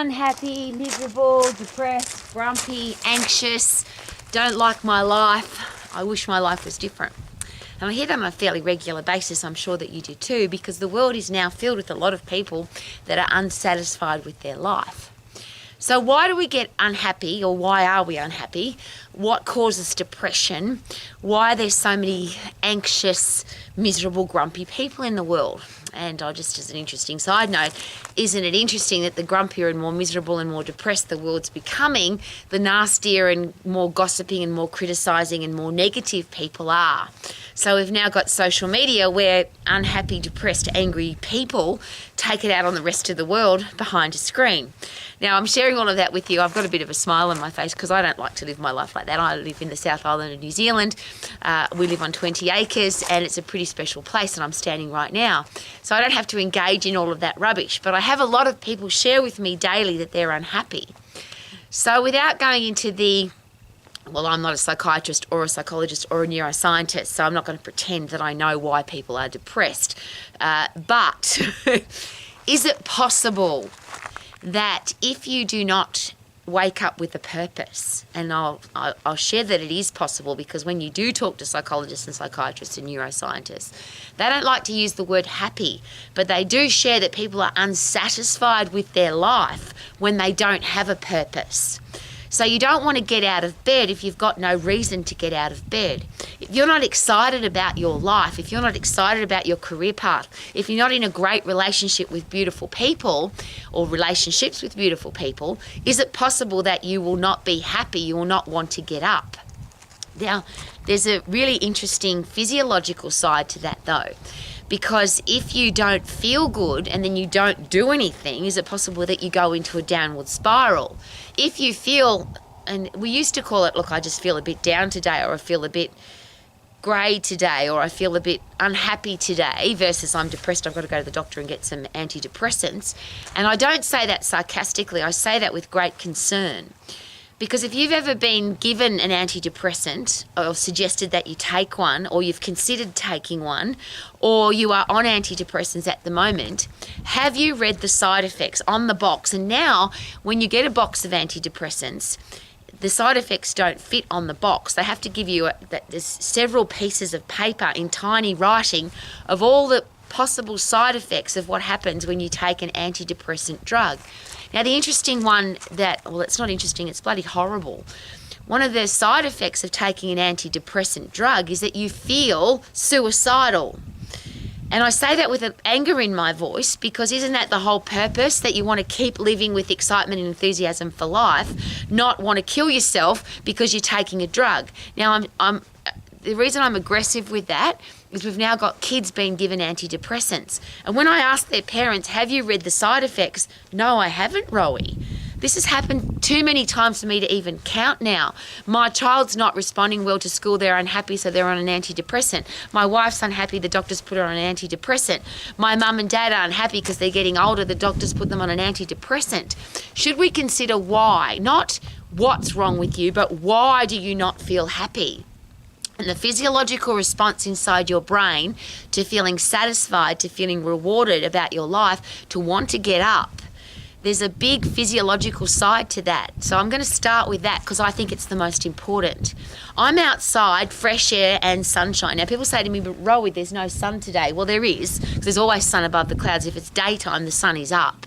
unhappy, miserable, depressed, grumpy, anxious, don't like my life, I wish my life was different. And I hear that on a fairly regular basis. I'm sure that you do too, because the world is now filled with a lot of people that are unsatisfied with their life. So why do we get unhappy, or why are we unhappy? What causes depression? Why are there so many anxious, miserable, grumpy people in the world? And just as an interesting side note, isn't it interesting that the grumpier and more miserable and more depressed the world's becoming, the nastier and more gossiping and more criticising and more negative people are? So we've now got social media where unhappy, depressed, angry people take it out on the rest of the world behind a screen. Now, I'm sharing all of that with you. I've got a bit of a smile on my face because I don't like to live my life like that. I live in the South Island of New Zealand. We live on 20 acres and it's a pretty special place, and I'm standing right now. So I don't have to engage in all of that rubbish. But I have a lot of people share with me daily that they're unhappy. So without going into well, I'm not a psychiatrist or a psychologist or a neuroscientist, so I'm not going to pretend that I know why people are depressed. But is it possible that if you do not wake up with a purpose, and I'll share that it is possible, because when you do talk to psychologists and psychiatrists and neuroscientists, they don't like to use the word happy, but they do share that people are unsatisfied with their life when they don't have a purpose. So you don't want to get out of bed if you've got no reason to get out of bed. If you're not excited about your life, if you're not excited about your career path, if you're not in a great relationship with beautiful people or relationships with beautiful people, is it possible that you will not be happy, you will not want to get up? Now, there's a really interesting physiological side to that though. Because if you don't feel good and then you don't do anything, is it possible that you go into a downward spiral? If you feel, and we used to call it, look, I just feel a bit down today, or I feel a bit grey today, or I feel a bit unhappy today, versus I'm depressed, I've got to go to the doctor and get some antidepressants. And I don't say that sarcastically, I say that with great concern. Because if you've ever been given an antidepressant or suggested that you take one, or you've considered taking one, or you are on antidepressants at the moment, have you read the side effects on the box? And now when you get a box of antidepressants, the side effects don't fit on the box. They have to give you there's several pieces of paper in tiny writing of all the possible side effects of what happens when you take an antidepressant drug. Now, the interesting one it's not interesting, it's bloody horrible. One of the side effects of taking an antidepressant drug is that you feel suicidal. And I say that with anger in my voice, because isn't that the whole purpose, that you want to keep living with excitement and enthusiasm for life, not want to kill yourself because you're taking a drug? Now, the reason I'm aggressive with that is we've now got kids being given antidepressants. And when I ask their parents, have you read the side effects? No, I haven't, Rowie. This has happened too many times for me to even count now. My child's not responding well to school, they're unhappy, so they're on an antidepressant. My wife's unhappy, the doctors put her on an antidepressant. My mum and dad are unhappy because they're getting older, the doctors put them on an antidepressant. Should we consider why? Not what's wrong with you, but why do you not feel happy? And the physiological response inside your brain to feeling satisfied, to feeling rewarded about your life, to want to get up, there's a big physiological side to that. So I'm going to start with that because I think it's the most important. I'm outside, fresh air and sunshine. Now, people say to me, but Rowie, there's no sun today. Well, there is, because there's always sun above the clouds. If it's daytime, the sun is up.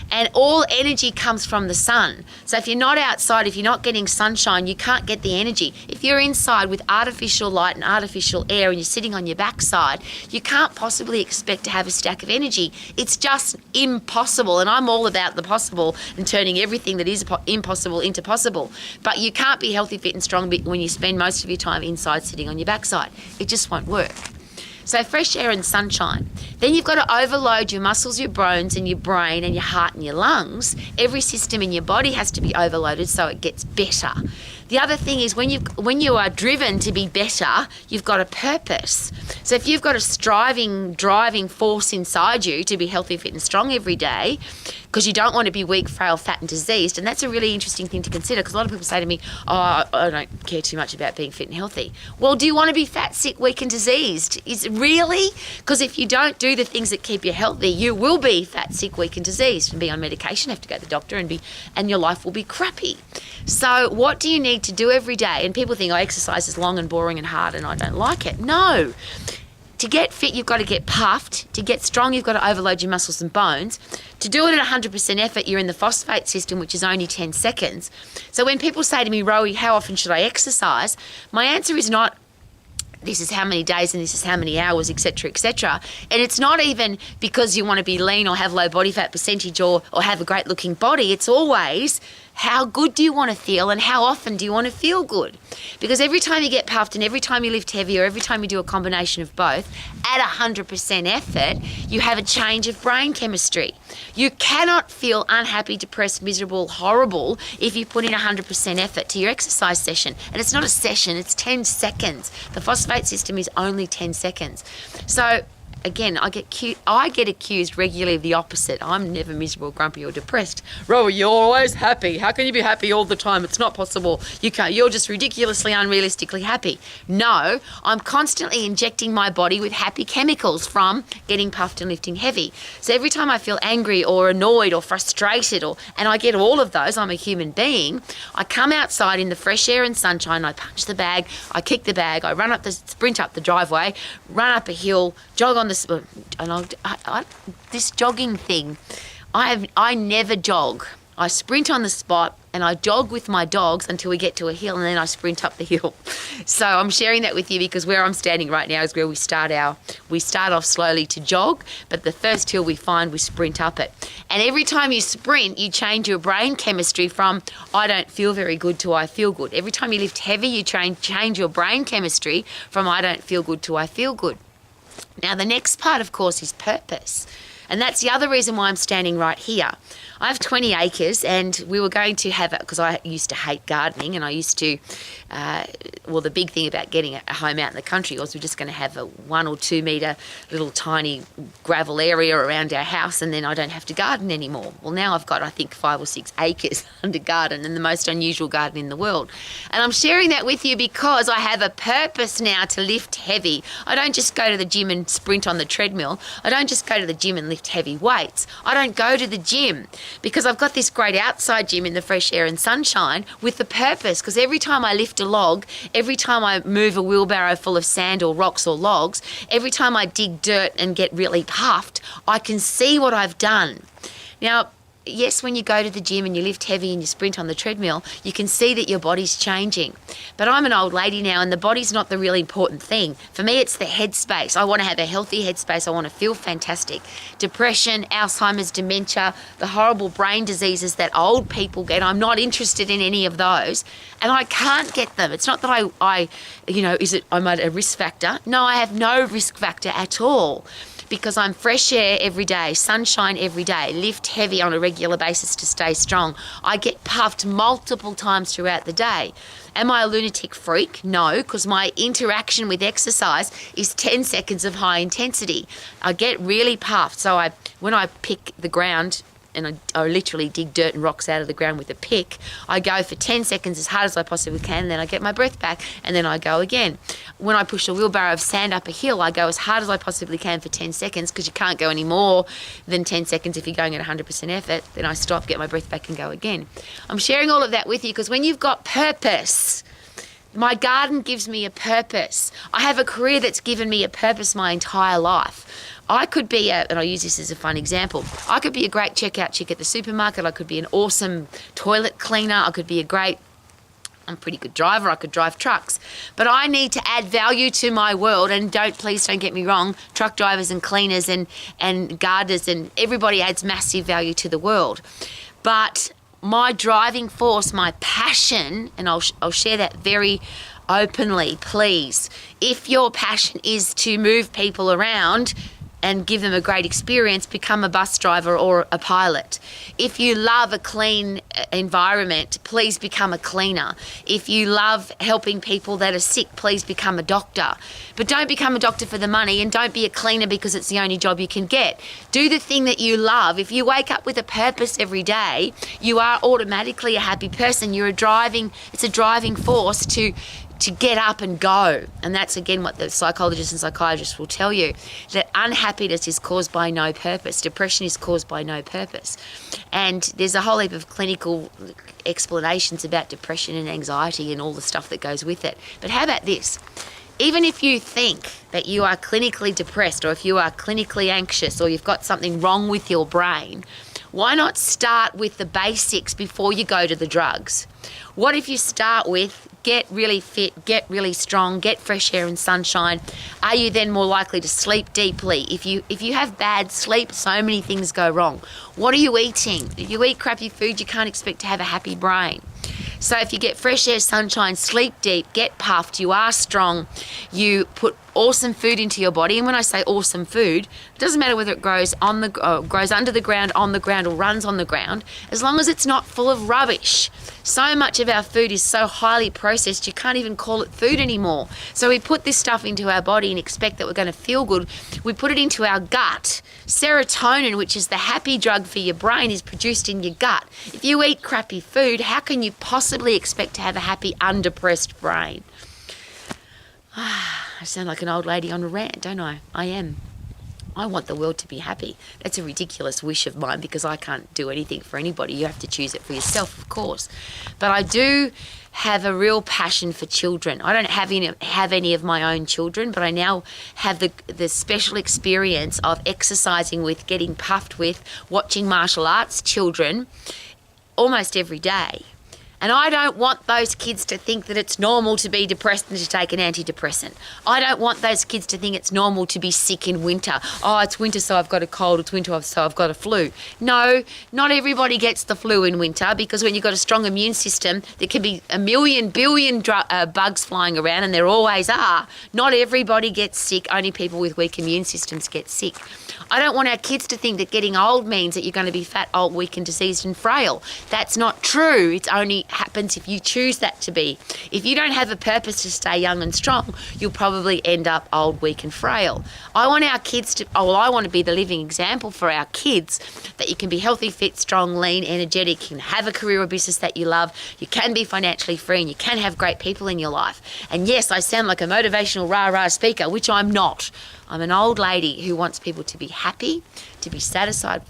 And all energy comes from the sun. So if you're not outside, if you're not getting sunshine, you can't get the energy. If you're inside with artificial light and artificial air and you're sitting on your backside, you can't possibly expect to have a stack of energy. It's just impossible. And I'm all about the possible and turning everything that is impossible into possible. But you can't be healthy, fit and strong when you spend most of your time inside sitting on your backside. It just won't work. So fresh air and sunshine. Then you've got to overload your muscles, your bones and your brain and your heart and your lungs. Every system in your body has to be overloaded so it gets better. The other thing is when you are driven to be better, you've got a purpose. So if you've got a driving force inside you to be healthy, fit and strong every day, because you don't want to be weak, frail, fat and diseased. And that's a really interesting thing to consider, because a lot of people say to me, oh, I don't care too much about being fit and healthy. Well, do you want to be fat, sick, weak and diseased? Is it really? Because if you don't do the things that keep you healthy, you will be fat, sick, weak and diseased and be on medication, have to go to the doctor and your life will be crappy. So what do you need to do every day? And people think, oh, exercise is long and boring and hard and I don't like it. No. To get fit, you've got to get puffed. To get strong, you've got to overload your muscles and bones. To do it at 100% effort, you're in the phosphate system, which is only 10 seconds. So when people say to me, Rowie, how often should I exercise? My answer is not, this is how many days and this is how many hours, etc., etc. And it's not even because you want to be lean or have low body fat percentage or have a great looking body. It's always, how good do you want to feel and how often do you want to feel good? Because every time you get puffed and every time you lift heavy or every time you do a combination of both, at 100% effort, you have a change of brain chemistry. You cannot feel unhappy, depressed, miserable, horrible if you put in 100% effort to your exercise session. And it's not a session, it's 10 seconds. The phosphate system is only 10 seconds. So again, I get accused regularly of the opposite. I'm never miserable, grumpy or depressed. Rowie, you're always happy. How can you be happy all the time? It's not possible. You can't. You're just ridiculously, unrealistically happy. No, I'm constantly injecting my body with happy chemicals from getting puffed and lifting heavy. So every time I feel angry or annoyed or frustrated, and I get all of those, I'm a human being, I come outside in the fresh air and sunshine, I punch the bag, I kick the bag, I sprint up the driveway, run up a hill, jog on the this jogging thing, I never jog. I sprint on the spot and I jog with my dogs until we get to a hill and then I sprint up the hill. So I'm sharing that with you because where I'm standing right now is where we start off slowly to jog, but the first hill we find, we sprint up it. And every time you sprint, you change your brain chemistry from I don't feel very good to I feel good. Every time you lift heavy, you change your brain chemistry from I don't feel good to I feel good. Now, the next part, of course, is purpose. And that's the other reason why I'm standing right here. I have 20 acres and we were going to have it because I used to hate gardening and I used to, the big thing about getting a home out in the country was we're just going to have a 1 or 2 metre little tiny gravel area around our house and then I don't have to garden anymore. Well, now I've got, I think, 5 or 6 acres under garden and the most unusual garden in the world. And I'm sharing that with you because I have a purpose now to lift heavy. I don't just go to the gym and sprint on the treadmill. I don't just go to the gym and lift heavy weights. I don't go to the gym because I've got this great outside gym in the fresh air and sunshine with the purpose, because every time I lift a log, every time I move a wheelbarrow full of sand or rocks or logs, every time I dig dirt and get really puffed, I can see what I've done. Now, yes, when you go to the gym and you lift heavy and you sprint on the treadmill, you can see that your body's changing. But I'm an old lady now and the body's not the really important thing. For me, it's the headspace. I want to have a healthy headspace. I want to feel fantastic. Depression, Alzheimer's, dementia, the horrible brain diseases that old people get, I'm not interested in any of those. And I can't get them. It's not that I'm at a risk factor. No, I have no risk factor at all. Because I'm fresh air every day, sunshine every day, lift heavy on a regular basis to stay strong. I get puffed multiple times throughout the day. Am I a lunatic freak? No, because my interaction with exercise is 10 seconds of high intensity. I get really puffed. So when I pick the ground, and I literally dig dirt and rocks out of the ground with a pick, I go for 10 seconds as hard as I possibly can, and then I get my breath back, and then I go again. When I push a wheelbarrow of sand up a hill, I go as hard as I possibly can for 10 seconds, because you can't go any more than 10 seconds if you're going at 100% effort. Then I stop, get my breath back, and go again. I'm sharing all of that with you because when you've got purpose, my garden gives me a purpose. I have a career that's given me a purpose my entire life. I could be and I use this as a fun example, I could be a great checkout chick at the supermarket, I could be an awesome toilet cleaner, I'm a pretty good driver, I could drive trucks. But I need to add value to my world, and please don't get me wrong, truck drivers and cleaners and gardeners and everybody adds massive value to the world. But my driving force, my passion, and I'll share that very openly, please. If your passion is to move people around, and give them a great experience, become a bus driver or a pilot. If you love a clean environment, please become a cleaner. If you love helping people that are sick, please become a doctor. But don't become a doctor for the money, and don't be a cleaner because it's the only job you can get. Do the thing that you love. If you wake up with a purpose every day, you are automatically a happy person. It's a driving force to get up and go. And that's again what the psychologists and psychiatrists will tell you, that unhappiness is caused by no purpose. Depression is caused by no purpose. And there's a whole heap of clinical explanations about depression and anxiety and all the stuff that goes with it. But how about this? Even if you think that you are clinically depressed, or if you are clinically anxious, or you've got something wrong with your brain, why not start with the basics before you go to the drugs? What if you start with get really fit, get really strong, get fresh air and sunshine? Are you then more likely to sleep deeply? If you have bad sleep, so many things go wrong. What are you eating? If you eat crappy food, you can't expect to have a happy brain. So if you get fresh air, sunshine, sleep deep, get puffed, you are strong, you put awesome food into your body. And when I say awesome food, it doesn't matter whether it grows grows under the ground, on the ground, or runs on the ground, as long as it's not full of rubbish. So much of our food is so highly processed, you can't even call it food anymore. So we put this stuff into our body and expect that we're going to feel good. We put it into our gut. Serotonin, which is the happy drug for your brain, is produced in your gut. If you eat crappy food, how can you possibly expect to have a happy, undepressed brain? I sound like an old lady on a rant, don't I? I am. I want the world to be happy. That's a ridiculous wish of mine because I can't do anything for anybody. You have to choose it for yourself, of course. But I do have a real passion for children. I don't have any of my own children, but I now have the special experience of exercising with, getting puffed with, watching martial arts children almost every day. And I don't want those kids to think that it's normal to be depressed and to take an antidepressant. I don't want those kids to think it's normal to be sick in winter. Oh, it's winter, so I've got a cold. It's winter, so I've got a flu. No, not everybody gets the flu in winter, because when you've got a strong immune system, there can be a million, billion bugs flying around, and there always are. Not everybody gets sick. Only people with weak immune systems get sick. I don't want our kids to think that getting old means that you're going to be fat, old, weak and diseased and frail. That's not true. It only happens if you choose that to be. If you don't have a purpose to stay young and strong, you'll probably end up old, weak and frail. I want our kids to, I want to be the living example for our kids that you can be healthy, fit, strong, lean, energetic, you can have a career or business that you love, you can be financially free, and you can have great people in your life. And yes, I sound like a motivational rah-rah speaker, which I'm not. I'm an old lady who wants people to be happy, to be satisfied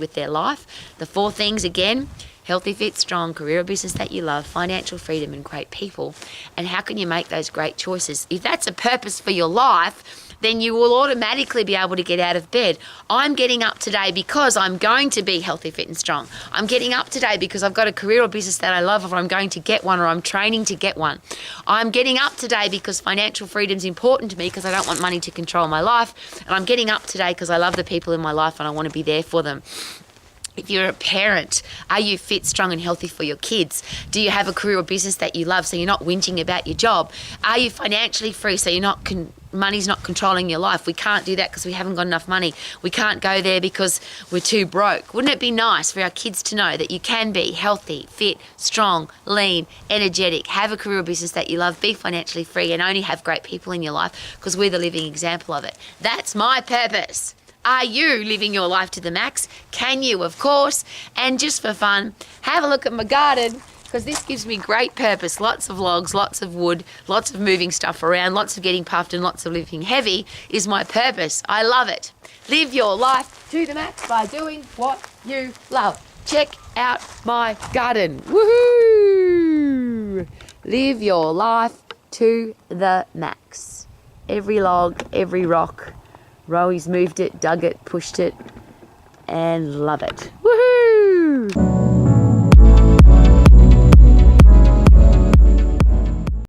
with their life. The 4 things again: healthy, fit, strong, career or business that you love, financial freedom and great people. And how can you make those great choices? If that's a purpose for your life, then you will automatically be able to get out of bed. I'm getting up today because I'm going to be healthy, fit and strong. I'm getting up today because I've got a career or business that I love, or I'm going to get one, or I'm training to get one. I'm getting up today because financial freedom is important to me, because I don't want money to control my life. And I'm getting up today because I love the people in my life and I want to be there for them. If you're a parent, are you fit, strong and healthy for your kids? Do you have a career or business that you love so you're not whinging about your job? Are you financially free so you're not money's not controlling your life? We can't do that because we haven't got enough money. We can't go there because we're too broke. Wouldn't it be nice for our kids to know that you can be healthy, fit, strong, lean, energetic, have a career or business that you love, be financially free and only have great people in your life, because we're the living example of it. That's my purpose. Are you living your life to the max? Can you? Of course. And just for fun, have a look at my garden, because this gives me great purpose. Lots of logs, lots of wood, lots of moving stuff around, lots of getting puffed and lots of lifting heavy is my purpose. I love it. Live your life to the max by doing what you love. Check out my garden. Woohoo! Live your life to the max. Every log, every rock. Roey's moved it, dug it, pushed it, and love it. Woohoo!